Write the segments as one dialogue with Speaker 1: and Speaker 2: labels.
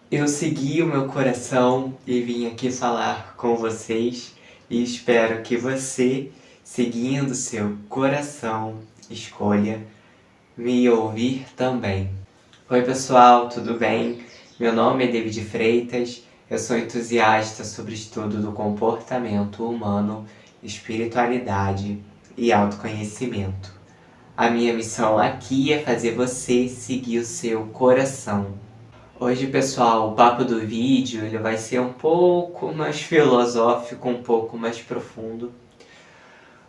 Speaker 1: Eu segui o meu coração e vim aqui falar com vocês e espero que você, seguindo seu coração, escolha me ouvir também. Oi pessoal, tudo bem? Meu nome é David Freitas, eu sou entusiasta sobre estudo do comportamento humano, espiritualidade e autoconhecimento. A minha missão aqui é fazer você seguir o seu coração. Hoje, pessoal, o papo do vídeo ele vai ser um pouco mais filosófico, um pouco mais profundo,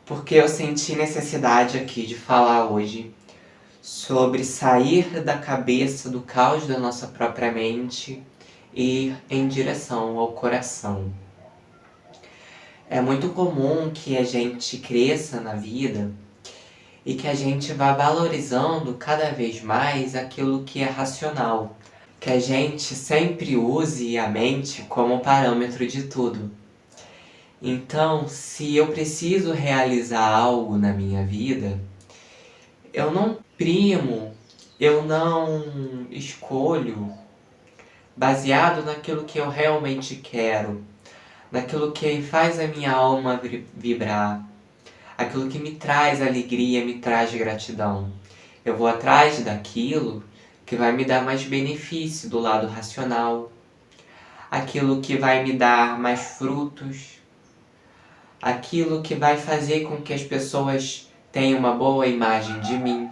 Speaker 1: porque eu senti necessidade aqui de falar hoje sobre sair da cabeça do caos da nossa própria mente e ir em direção ao coração. É muito comum que a gente cresça na vida e que a gente vá valorizando cada vez mais aquilo que é racional, que a gente sempre use a mente como parâmetro de tudo. Então, se eu preciso realizar algo na minha vida, eu não primo, eu não escolho baseado naquilo que eu realmente quero, naquilo que faz a minha alma vibrar, aquilo que me traz alegria, me traz gratidão. Eu vou atrás daquilo que vai me dar mais benefício do lado racional, aquilo que vai me dar mais frutos, aquilo que vai fazer com que as pessoas tenham uma boa imagem de mim.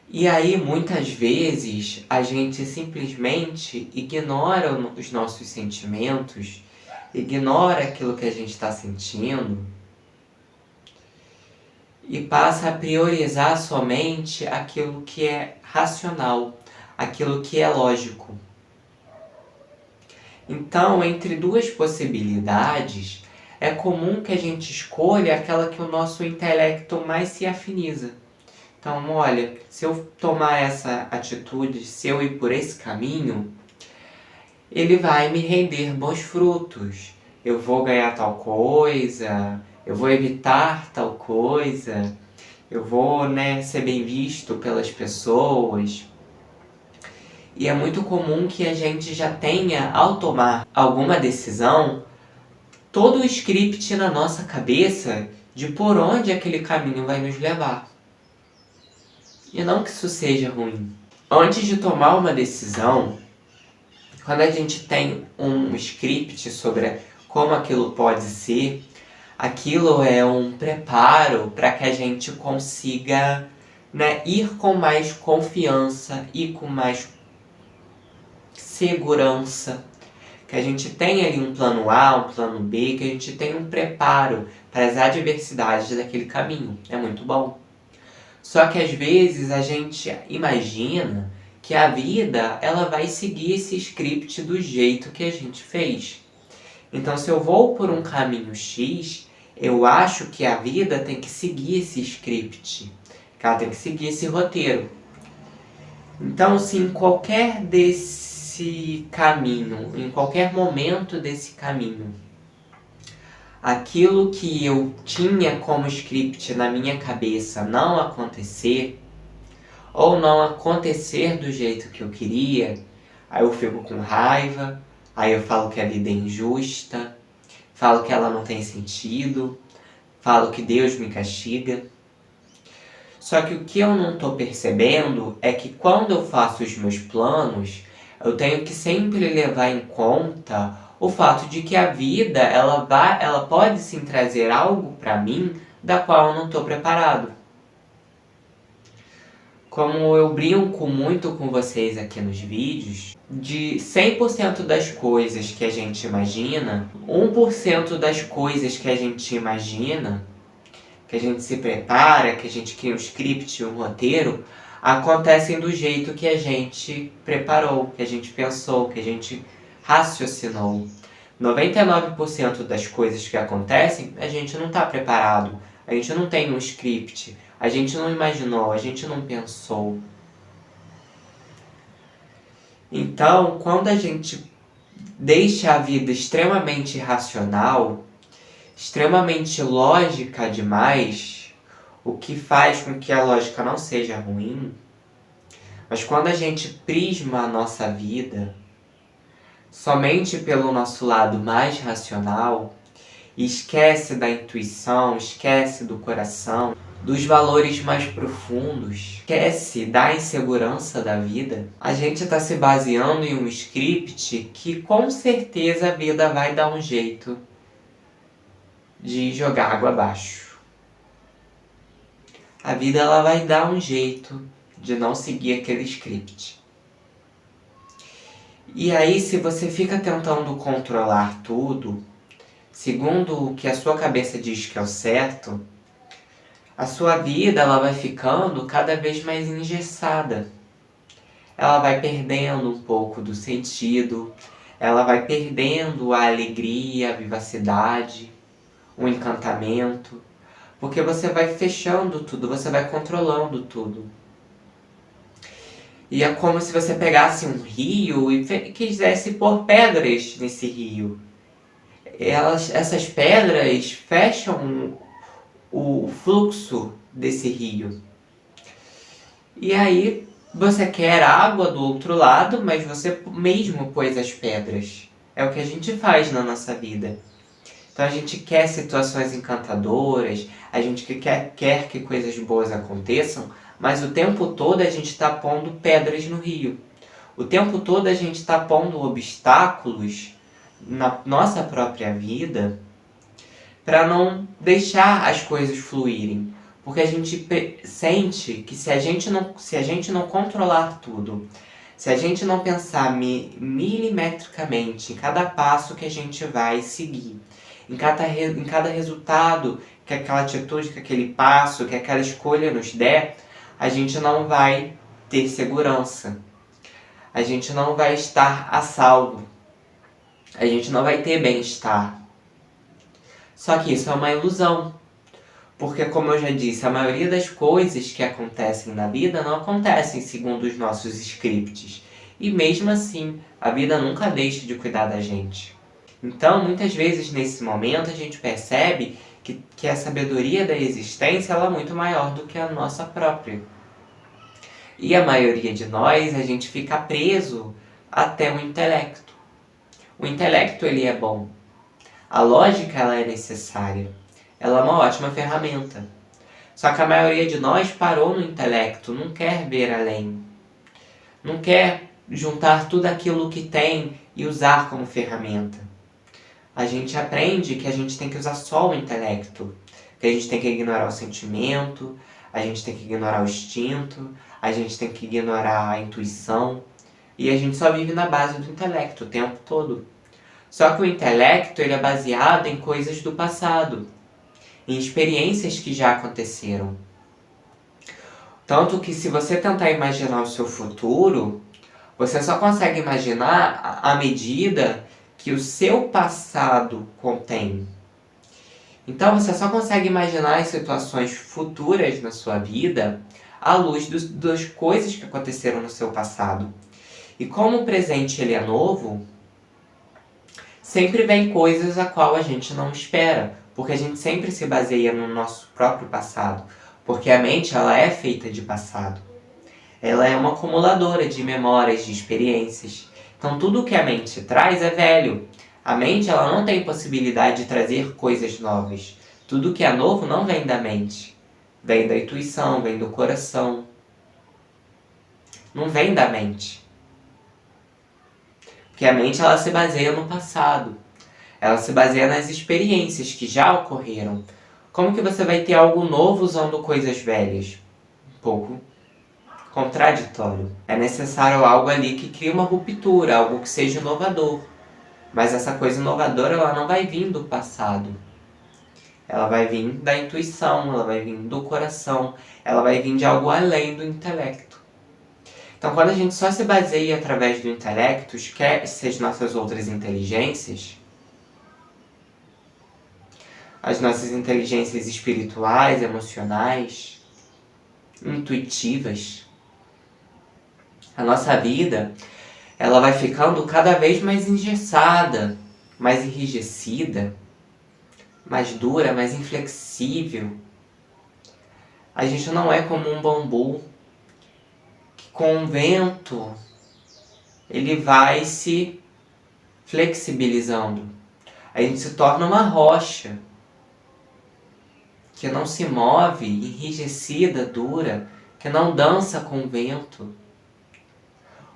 Speaker 1: E aí, muitas vezes, a gente simplesmente ignora os nossos sentimentos, ignora aquilo que a gente está sentindo e passa a priorizar somente aquilo que é racional, aquilo que é lógico. Então, entre duas possibilidades, é comum que a gente escolha aquela que o nosso intelecto mais se afiniza. Então, olha, se eu tomar essa atitude, se eu ir por esse caminho, ele vai me render bons frutos. Eu vou ganhar tal coisa, eu vou evitar tal coisa, eu vou, ser bem visto pelas pessoas. E é muito comum que a gente já tenha, ao tomar alguma decisão, todo o script na nossa cabeça de por onde aquele caminho vai nos levar. E não que isso seja ruim. Antes de tomar uma decisão, quando a gente tem um script sobre como aquilo pode ser, aquilo é um preparo para que a gente consiga, ir com mais confiança e com mais segurança. Que a gente tem ali um plano A, um plano B, que a gente tem um preparo para as adversidades daquele caminho. É muito bom. Só que às vezes a gente imagina que a vida ela vai seguir esse script do jeito que a gente fez. Então, se eu vou por um caminho X, eu acho que a vida tem que seguir esse script, que ela tem que seguir esse roteiro. Então, se em qualquer desse caminho, em qualquer momento desse caminho, aquilo que eu tinha como script na minha cabeça não acontecer, ou não acontecer do jeito que eu queria, aí eu fico com raiva, aí eu falo que a vida é injusta, falo que ela não tem sentido, falo que Deus me castiga. Só que o que eu não estou percebendo é que quando eu faço os meus planos, eu tenho que sempre levar em conta o fato de que a vida ela pode sim trazer algo para mim da qual eu não estou preparado. Como eu brinco muito com vocês aqui nos vídeos, de 100% das coisas que a gente imagina, 1% das coisas que a gente imagina, que a gente se prepara, que a gente cria um script, um roteiro, acontecem do jeito que a gente preparou, que a gente pensou, que a gente raciocinou. 99% das coisas que acontecem, a gente não está preparado, a gente não tem um script, a gente não imaginou, a gente não pensou. Então, quando a gente deixa a vida extremamente racional, extremamente lógica demais, o que faz com que a lógica não seja ruim, Mas quando a gente prisma a nossa vida somente pelo nosso lado mais racional, e esquece da intuição, esquece do coração, dos valores mais profundos, esquece da insegurança da vida, a gente está se baseando em um script que com certeza a vida vai dar um jeito de jogar água abaixo. A vida ela vai dar um jeito de não seguir aquele script. E aí, se você fica tentando controlar tudo, segundo o que a sua cabeça diz que é o certo, a sua vida ela vai ficando cada vez mais engessada. Ela vai perdendo um pouco do sentido, ela vai perdendo a alegria, a vivacidade, o encantamento, porque você vai fechando tudo, você vai controlando tudo. E é como se você pegasse um rio e quisesse pôr pedras nesse rio. Essas pedras fecham o fluxo desse rio. E aí você quer água do outro lado, mas você mesmo pôs as pedras. É o que a gente faz na nossa vida. Então a gente quer situações encantadoras, a gente quer que coisas boas aconteçam, mas o tempo todo a gente está pondo pedras no rio. O tempo todo a gente está pondo obstáculos na nossa própria vida para não deixar as coisas fluírem. Porque a gente sente que se a gente não controlar tudo, se a gente não pensar milimetricamente em cada passo que a gente vai seguir, em cada resultado que aquela atitude, que aquele passo, que aquela escolha nos der, a gente não vai ter segurança. A gente não vai estar a salvo. A gente não vai ter bem-estar. Só que isso é uma ilusão. Porque, como eu já disse, a maioria das coisas que acontecem na vida não acontecem segundo os nossos scripts. E mesmo assim, a vida nunca deixa de cuidar da gente. Então, muitas vezes, nesse momento, a gente percebe que a sabedoria da existência ela é muito maior do que a nossa própria. E a maioria de nós, a gente fica preso até o intelecto. O intelecto, ele é bom. A lógica, ela é necessária. Ela é uma ótima ferramenta. Só que a maioria de nós parou no intelecto, não quer ver além. Não quer juntar tudo aquilo que tem e usar como ferramenta. A gente aprende que a gente tem que usar só o intelecto, que a gente tem que ignorar o sentimento, a gente tem que ignorar o instinto, a gente tem que ignorar a intuição, e a gente só vive na base do intelecto o tempo todo. Só que o intelecto ele é baseado em coisas do passado, em experiências que já aconteceram. Tanto que se você tentar imaginar o seu futuro, você só consegue imaginar à medida que o seu passado contém. Então você só consegue imaginar as situações futuras na sua vida à luz das coisas que aconteceram no seu passado. E como o presente ele é novo, sempre vem coisas a qual a gente não espera, porque a gente sempre se baseia no nosso próprio passado, porque a mente ela é feita de passado. Ela é uma acumuladora de memórias, de experiências. Então tudo que a mente traz é velho. A mente ela não tem possibilidade de trazer coisas novas. Tudo que é novo não vem da mente. Vem da intuição, vem do coração. Não vem da mente. Porque a mente ela se baseia no passado. Ela se baseia nas experiências que já ocorreram. Como que você vai ter algo novo usando coisas velhas? Um pouco contraditório. É necessário algo ali que crie uma ruptura, algo que seja inovador. Mas essa coisa inovadora ela não vai vir do passado. Ela vai vir da intuição, ela vai vir do coração, ela vai vir de algo além do intelecto. Então quando a gente só se baseia através do intelecto, esquece as nossas outras inteligências, as nossas inteligências espirituais, emocionais, intuitivas, a nossa vida ela vai ficando cada vez mais engessada, mais enrijecida, mais dura, mais inflexível. A gente não é como um bambu com o vento, ele vai se flexibilizando. A gente se torna uma rocha que não se move, enrijecida, dura, que não dança com o vento.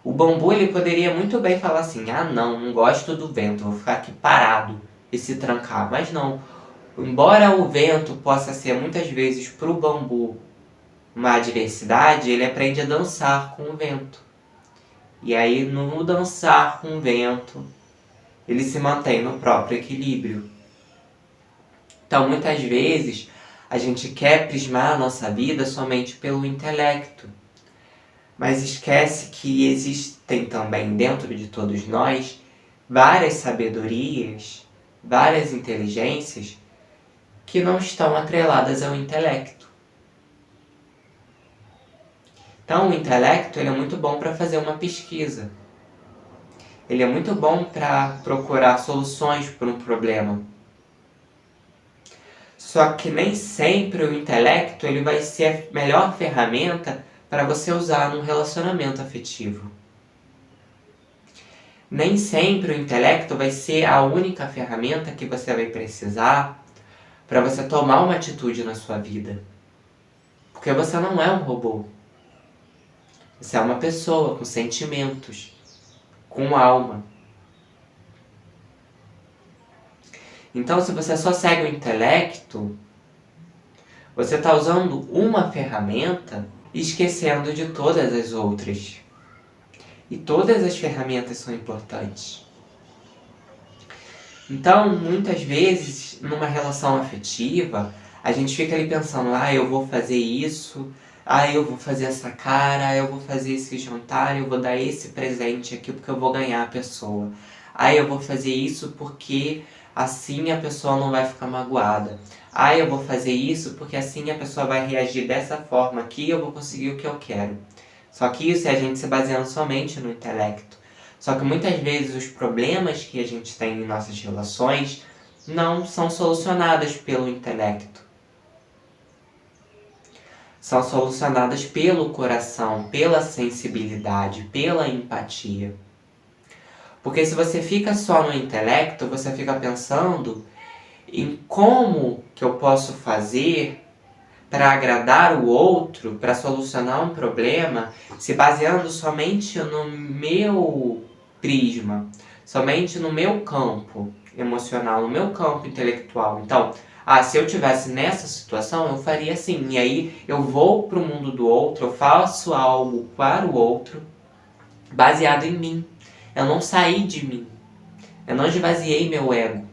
Speaker 1: O bambu ele poderia muito bem falar assim, não gosto do vento, vou ficar aqui parado e se trancar. Mas não, embora o vento possa ser muitas vezes para o bambu uma adversidade, ele aprende a dançar com o vento. E aí no dançar com o vento, ele se mantém no próprio equilíbrio. Então muitas vezes a gente quer prismar a nossa vida somente pelo intelecto. Mas esquece que existem também dentro de todos nós várias sabedorias, várias inteligências que não estão atreladas ao intelecto. Então o intelecto ele é muito bom para fazer uma pesquisa. Ele é muito bom para procurar soluções para um problema. Só que nem sempre o intelecto ele vai ser a melhor ferramenta para você usar num relacionamento afetivo. Nem sempre o intelecto vai ser a única ferramenta que você vai precisar para você tomar uma atitude na sua vida. Porque você não é um robô. Você é uma pessoa com sentimentos, com alma. Então, se você só segue o intelecto, você está usando uma ferramenta e esquecendo de todas as outras. E todas as ferramentas são importantes. Então, muitas vezes, numa relação afetiva, a gente fica ali pensando, eu vou fazer isso, eu vou fazer essa cara, eu vou fazer esse jantar, eu vou dar esse presente aqui porque eu vou ganhar a pessoa. Eu vou fazer isso porque assim a pessoa não vai ficar magoada. Eu vou fazer isso porque assim a pessoa vai reagir dessa forma aqui e eu vou conseguir o que eu quero. Só que isso é a gente se baseando somente no intelecto. Só que muitas vezes os problemas que a gente tem em nossas relações não são solucionados pelo intelecto. São solucionadas pelo coração, pela sensibilidade, pela empatia. Porque se você fica só no intelecto, você fica pensando em como que eu posso fazer para agradar o outro, para solucionar um problema, se baseando somente no meu prisma, somente no meu campo emocional, no meu campo intelectual. Então, se eu tivesse nessa situação, eu faria assim. E aí eu vou para o mundo do outro, eu faço algo para o outro, baseado em mim. Eu não saí de mim. Eu não esvaziei meu ego.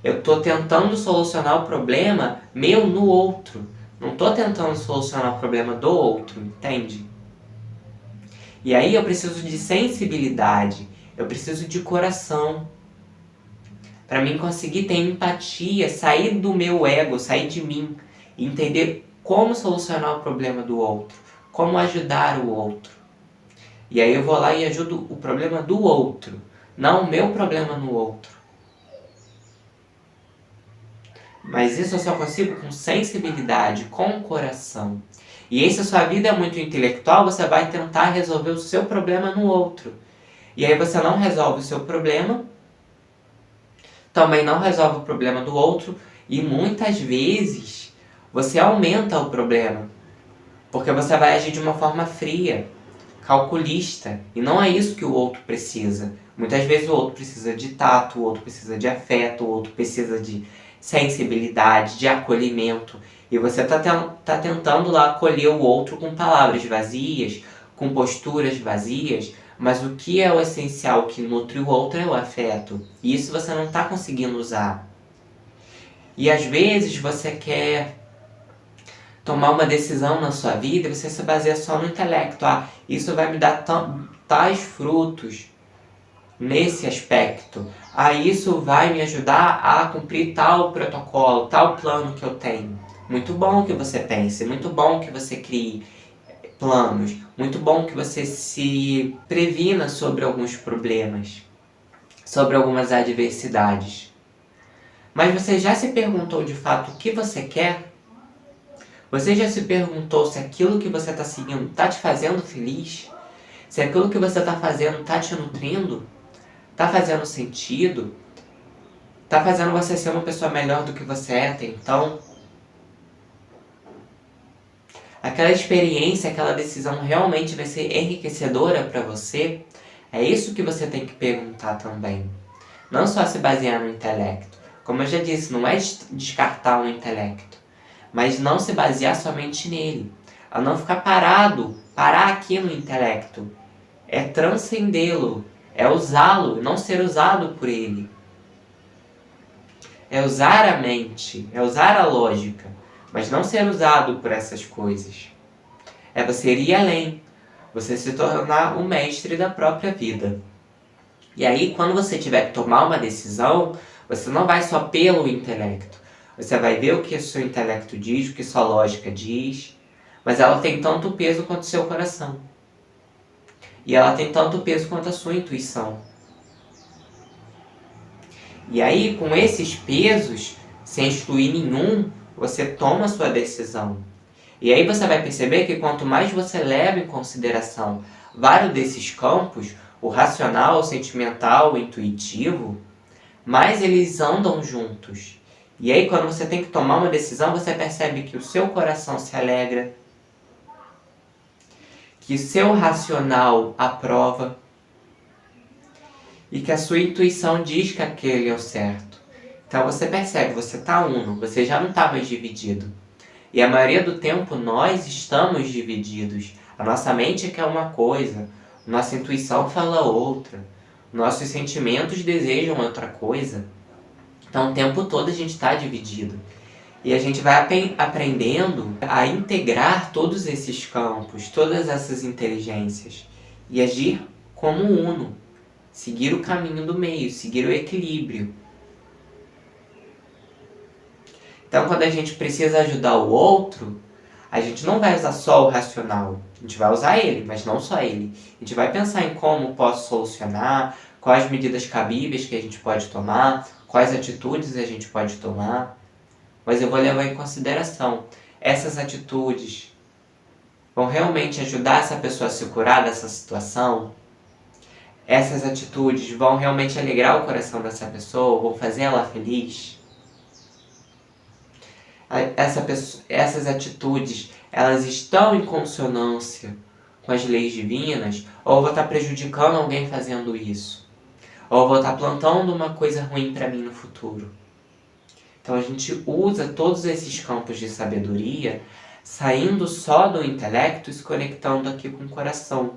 Speaker 1: Eu estou tentando solucionar o problema meu no outro. Não estou tentando solucionar o problema do outro, entende? E aí eu preciso de sensibilidade. Eu preciso de coração. Para mim conseguir ter empatia, sair do meu ego, sair de mim. E entender como solucionar o problema do outro. Como ajudar o outro. E aí eu vou lá e ajudo o problema do outro. Não o meu problema no outro. Mas isso eu só consigo com sensibilidade, com coração. E aí se a sua vida é muito intelectual, você vai tentar resolver o seu problema no outro. E aí você não resolve o seu problema, também não resolve o problema do outro, e muitas vezes você aumenta o problema. Porque você vai agir de uma forma fria, calculista. E não é isso que o outro precisa. Muitas vezes o outro precisa de tato, o outro precisa de afeto, o outro precisa de sensibilidade, de acolhimento. E você está tentando lá acolher o outro com palavras vazias, com posturas vazias, mas o que é o essencial que nutre o outro é o afeto. E isso você não está conseguindo usar. E às vezes você quer tomar uma decisão na sua vida e você se baseia só no intelecto. Isso vai me dar tais frutos nesse aspecto. Isso vai me ajudar a cumprir tal protocolo, tal plano que eu tenho. Muito bom que você pense, muito bom que você crie planos, muito bom que você se previna sobre alguns problemas, sobre algumas adversidades. Mas você já se perguntou de fato o que você quer? Você já se perguntou se aquilo que você está seguindo está te fazendo feliz? Se aquilo que você está fazendo está te nutrindo? Está fazendo sentido? Está fazendo você ser uma pessoa melhor do que você é até então? Aquela experiência, aquela decisão realmente vai ser enriquecedora para você? É isso que você tem que perguntar também. Não só se basear no intelecto. Como eu já disse, não é descartar o intelecto, mas não se basear somente nele. A não ficar parar aqui no intelecto. É transcendê-lo, é usá-lo, não ser usado por ele. É usar a mente, é usar a lógica, mas não ser usado por essas coisas. É você ir além, você se tornar o mestre da própria vida. E aí, quando você tiver que tomar uma decisão, você não vai só pelo intelecto. Você vai ver o que o seu intelecto diz, o que sua lógica diz, mas ela tem tanto peso quanto o seu coração. E ela tem tanto peso quanto a sua intuição. E aí, com esses pesos, sem excluir nenhum, você toma a sua decisão. E aí você vai perceber que quanto mais você leva em consideração vários desses campos, o racional, o sentimental, o intuitivo, mais eles andam juntos. E aí quando você tem que tomar uma decisão, você percebe que o seu coração se alegra, que o seu racional aprova e que a sua intuição diz que aquele é o certo. Então você percebe, você está uno, você já não está mais dividido. E a maioria do tempo nós estamos divididos. A nossa mente quer uma coisa, nossa intuição fala outra, nossos sentimentos desejam outra coisa. Então o tempo todo a gente está dividido. E a gente vai aprendendo a integrar todos esses campos, todas essas inteligências e agir como uno. Seguir o caminho do meio, seguir o equilíbrio. Então, quando a gente precisa ajudar o outro, a gente não vai usar só o racional. A gente vai usar ele, mas não só ele. A gente vai pensar em como posso solucionar, quais medidas cabíveis que a gente pode tomar, quais atitudes a gente pode tomar. Mas eu vou levar em consideração essas atitudes vão realmente ajudar essa pessoa a se curar dessa situação? Essas atitudes vão realmente alegrar o coração dessa pessoa? Vão fazer ela feliz? Essas atitudes, elas estão em consonância com as leis divinas? Ou eu vou estar prejudicando alguém fazendo isso? Ou eu vou estar plantando uma coisa ruim para mim no futuro? Então a gente usa todos esses campos de sabedoria, saindo só do intelecto e se conectando aqui com o coração.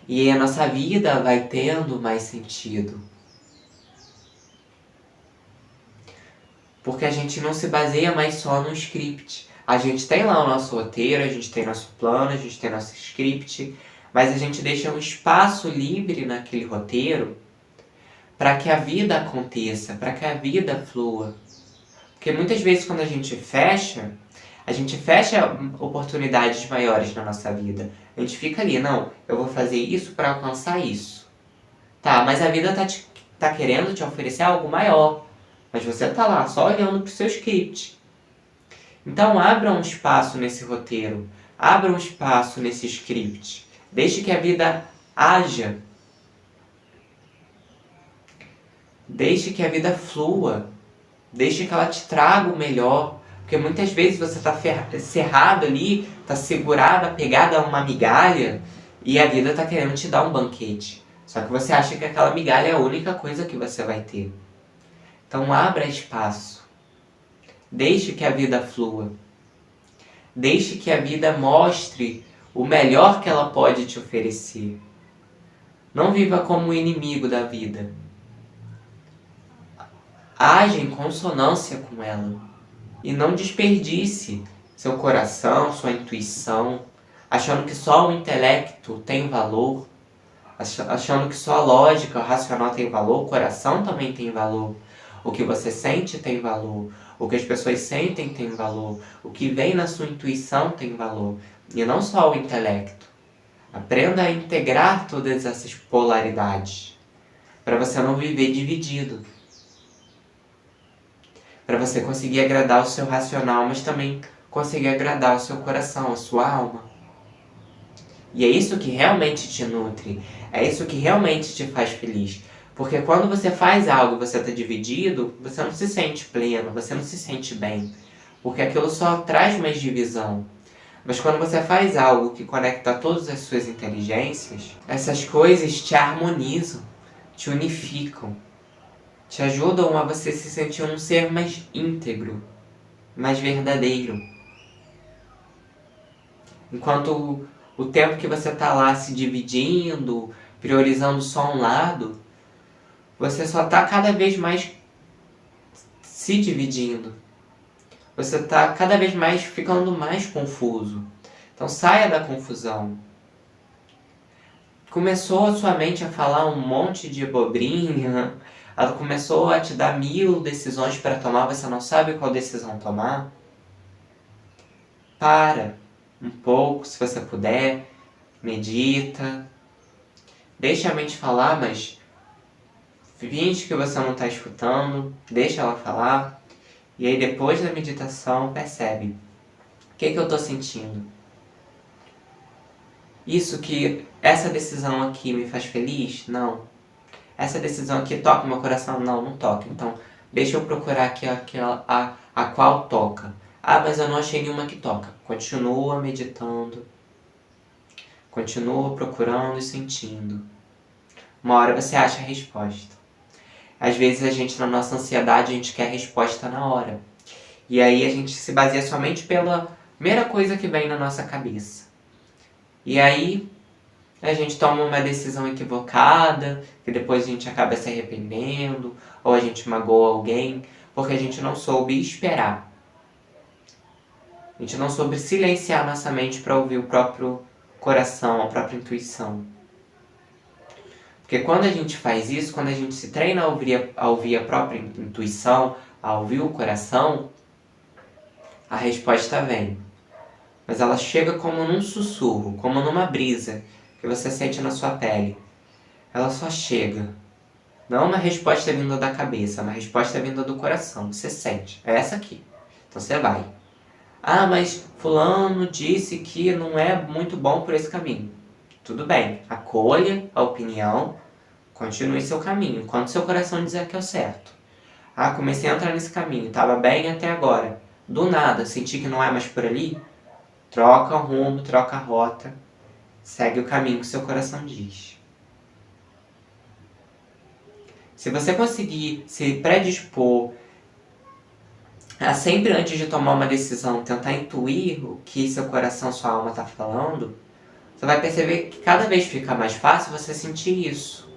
Speaker 1: E aí a nossa vida vai tendo mais sentido. Porque a gente não se baseia mais só no script. A gente tem lá o nosso roteiro, a gente tem nosso plano, a gente tem nosso script, mas a gente deixa um espaço livre naquele roteiro para que a vida aconteça, para que a vida flua. Porque muitas vezes quando a gente fecha oportunidades maiores na nossa vida. A gente fica ali, não, eu vou fazer isso para alcançar isso. Tá, mas a vida tá querendo te oferecer algo maior. Mas você tá lá, só olhando pro seu script. Então abra um espaço nesse roteiro. Abra um espaço nesse script. Deixe que a vida haja. Deixe que a vida flua. Deixe que ela te traga o melhor. Porque muitas vezes você está cerrado ali, está segurado, apegado a uma migalha, e a vida está querendo te dar um banquete. Só que você acha que aquela migalha é a única coisa que você vai ter. Então abra espaço. Deixe que a vida flua. Deixe que a vida mostre o melhor que ela pode te oferecer. Não viva como inimigo da vida. Age em consonância com ela. E não desperdice seu coração, sua intuição, achando que só o intelecto tem valor, achando que só a lógica, o racional tem valor, o coração também tem valor. O que você sente tem valor, o que as pessoas sentem tem valor, o que vem na sua intuição tem valor, e não só o intelecto. Aprenda a integrar todas essas polaridades, para você não viver dividido. para você conseguir agradar o seu racional, mas também conseguir agradar o seu coração, a sua alma. E é isso que realmente te nutre, é isso que realmente te faz feliz. Porque quando você faz algo e você está dividido, você não se sente pleno, você não se sente bem. Porque aquilo só traz mais divisão. Mas quando você faz algo que conecta todas as suas inteligências, essas coisas te harmonizam, te unificam, te ajudam a você se sentir um ser mais íntegro, mais verdadeiro. Enquanto o tempo que você está lá se dividindo, priorizando só um lado, você só está cada vez mais se dividindo. Você está cada vez mais ficando mais confuso. Então saia da confusão. Começou a sua mente a falar um monte de abobrinha, ela começou a te dar 1000 decisões para tomar, você não sabe qual decisão tomar. Para um pouco, se você puder, medita, deixa a mente falar, mas finge que você não está escutando, deixa ela falar, e aí depois da meditação percebe, o que eu estou sentindo? Essa decisão aqui me faz feliz? Não. Essa decisão aqui toca o meu coração? Não, não toca. Então, deixa eu procurar aqui a qual toca. Ah, mas eu não achei nenhuma que toca. Continua meditando. Continua procurando e sentindo. Uma hora você acha a resposta. Às vezes a gente, na nossa ansiedade, a gente quer a resposta na hora. E aí a gente se baseia somente pela primeira coisa que vem na nossa cabeça. E aí a gente toma uma decisão equivocada, que depois a gente acaba se arrependendo, ou a gente magoa alguém, porque a gente não soube esperar. A gente não soube silenciar nossa mente para ouvir o próprio coração, a própria intuição. Porque quando a gente faz isso, quando a gente se treina a ouvir a própria intuição, a ouvir o coração, a resposta vem. Mas ela chega como num sussurro, como numa brisa que você sente na sua pele. Ela só chega. Não uma resposta vinda da cabeça, uma resposta vinda do coração. Você sente. É essa aqui. Então você vai. Ah, mas fulano disse que não é muito bom por esse caminho. Tudo bem. Acolha a opinião. Continue seu caminho. Enquanto seu coração dizer que é o certo. Ah, comecei a entrar nesse caminho. Estava bem até agora. Do nada, senti que não é mais por ali. Troca o rumo, troca a rota. Segue o caminho que seu coração diz. Se você conseguir se predispor a sempre antes de tomar uma decisão tentar intuir o que seu coração, sua alma está falando, você vai perceber que cada vez fica mais fácil você sentir isso.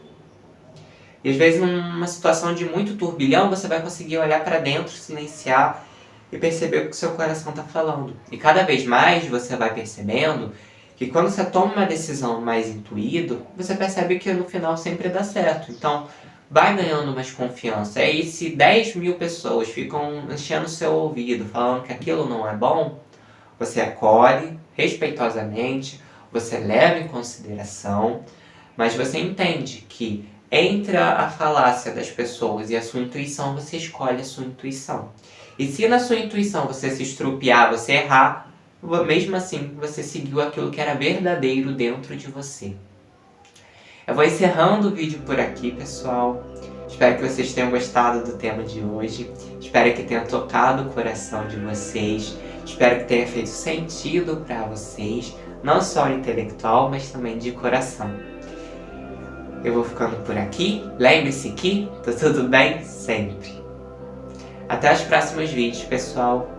Speaker 1: E às vezes numa situação de muito turbilhão você vai conseguir olhar para dentro, silenciar e perceber o que seu coração está falando. E cada vez mais você vai percebendo que quando você toma uma decisão mais intuído, você percebe que no final sempre dá certo. Então, vai ganhando mais confiança. E aí, se 10.000 pessoas ficam enchendo o seu ouvido, falando que aquilo não é bom, você acolhe respeitosamente, você leva em consideração, mas você entende que entre a falácia das pessoas e a sua intuição, você escolhe a sua intuição. E se na sua intuição você se estrupiar, você errar, mesmo assim você seguiu aquilo que era verdadeiro dentro de você. Eu vou encerrando o vídeo por aqui, pessoal. Espero que vocês tenham gostado do tema de hoje. Espero que tenha tocado o coração de vocês. Espero que tenha feito sentido para vocês, não só intelectual, mas também de coração. Eu vou ficando por aqui. Lembre-se que tá tudo bem sempre. Até os próximos vídeos, pessoal.